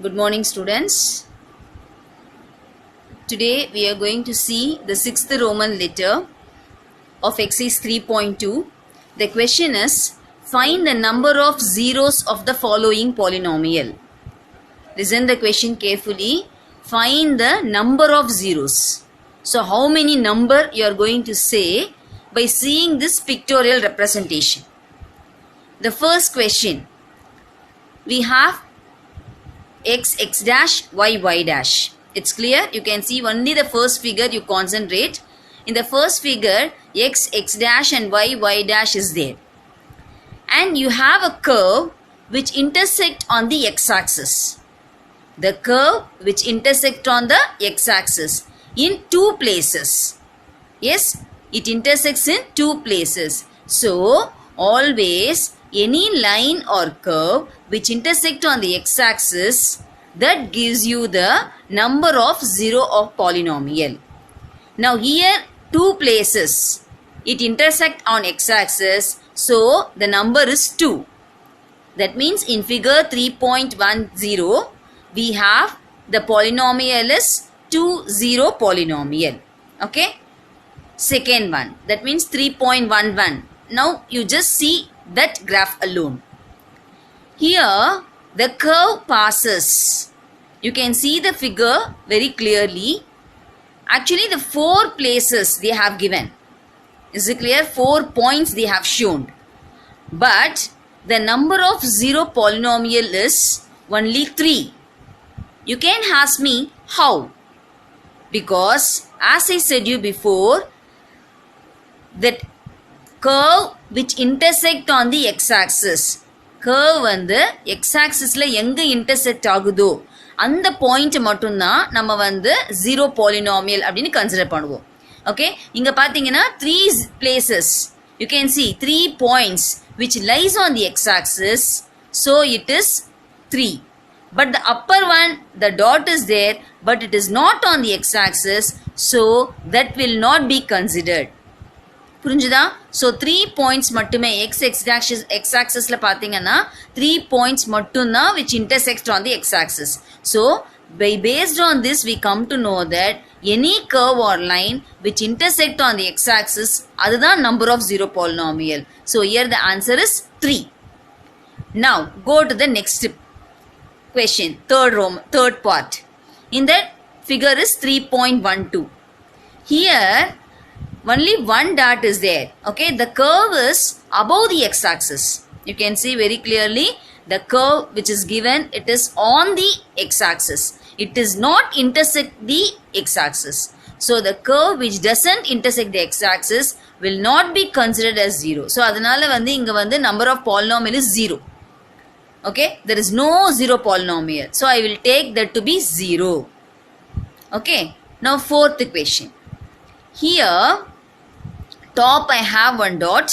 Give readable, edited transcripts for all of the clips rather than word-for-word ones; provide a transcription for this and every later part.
Good morning, students. Today we are going to see the sixth Roman letter of exercise 3.2. The question is, find the number of zeros of the following polynomial. Listen the question carefully. Find the number of zeros. So how many number you are going to say by seeing this pictorial representation. The first question, we have x dash y dash. It's clear. You can see only the first figure you concentrate. In the first figure, x dash and y dash is there. And you have a curve which intersect on the x-axis. The curve which intersect on the x-axis in two places. Yes, it intersects in two places. So, always any line or curve which intersect on the x-axis, that gives you the number of zero of polynomial. Now here two places, it intersect on x-axis, so the number is 2. That means in figure 3.10 we have the polynomial is 2 0 polynomial. Okay. Second one, that means 3.11. Now you just see that graph alone. Here the curve passes. You can see the figure very clearly. Actually the 4 places they have given. Is it clear? 4 points they have shown. But the number of zero polynomial is only 3. You can ask me how? Because as I said you before, that curve which intersect on the x-axis, curve வந்து x-axisல எங்க intersect ஆகுதோ அந்த point மட்டும்தான் நம்ம வந்து zero polynomial அப்படின்னு consider பண்ணுவோம். Okay, இங்க பாத்தீங்கன்னா 3 places you can see 3 points which lies on the x-axis, so it is 3. But the upper one, the dot is there, but it is not on the x-axis, so that will not be considered. புரிஞ்சுதா? So 3 points மட்டுமே x-axisல பாத்தீங்கன்னா 3 points மட்டும்தான் which intersect on the x-axis. So based on this we come to know that any curve or line which intersect on the x-axis, அதுதான் number of zero polynomial. So here the answer is 3. Now go to the next question, third part. In that figure is 3.12. Here only one dot is there. Okay, the curve is above the x-axis. You can see very clearly the curve which is given, it is on the x-axis. It does not intersect the x-axis. So the curve which doesn't intersect the x-axis will not be considered as 0. So அதனால வந்து இங்க வந்து number of polynomial is 0. Okay, there is no zero polynomial. So I will take that to be 0. Okay, now fourth question. Here top I have one dot.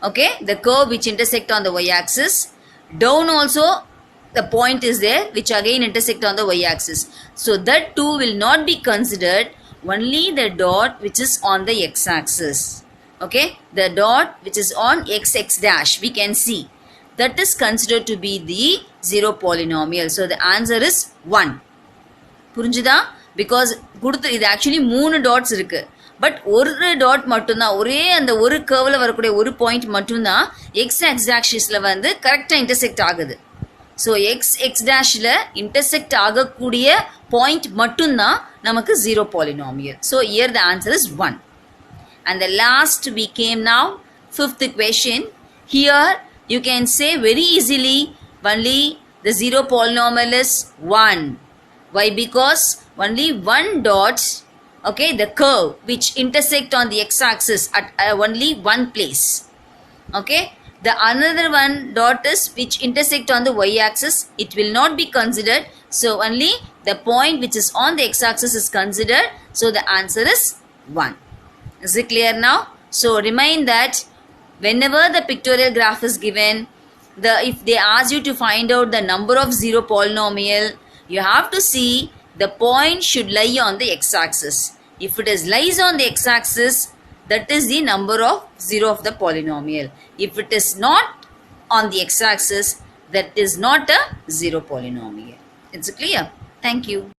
Okay, the curve which intersect on the y-axis. Down also the point is there which again intersect on the y-axis. So that too will not be considered. Only the dot which is on the x-axis. Okay, the dot which is on x dash we can see. That is considered to be the zero polynomial. So the answer is 1. புரிஞ்சுதா? Because கொடுத்து இது actually 3 dots இருக்கு. But ஒரு dot மட்டும்தான், ஒரே அந்த ஒரு கர்வ்ல வரக்கூடிய ஒரு பாயிண்ட் மட்டும்தான் எக்ஸ் ஆக்சிஸ்ல வந்து கரெக்டா இன்டர்செக்ட் ஆகுது. ஸோ எக்ஸ் டேஷ்ல இன்டர்செக்ட் ஆகக்கூடிய பாயிண்ட் மட்டும்தான் நமக்கு zero polynomial. So here the answer is 1. And the last we came now fifth question. Here you can say very easily only the zero polynomial is 1. Why? Because only one dot, okay, the curve which intersect on the x-axis at only one place. Okay, the another one dot is which intersect on the y-axis, it will not be considered. So only the point which is on the x-axis is considered. So the answer is 1. Is it clear now? So remind that whenever the pictorial graph is given, if they ask you to find out the number of zero polynomial, you have to see the point should lie on the x-axis. If it is lies on the x-axis, that is the number of zero of the polynomial. If it is not on the x-axis, that is not a zero polynomial. It's clear. Thank you.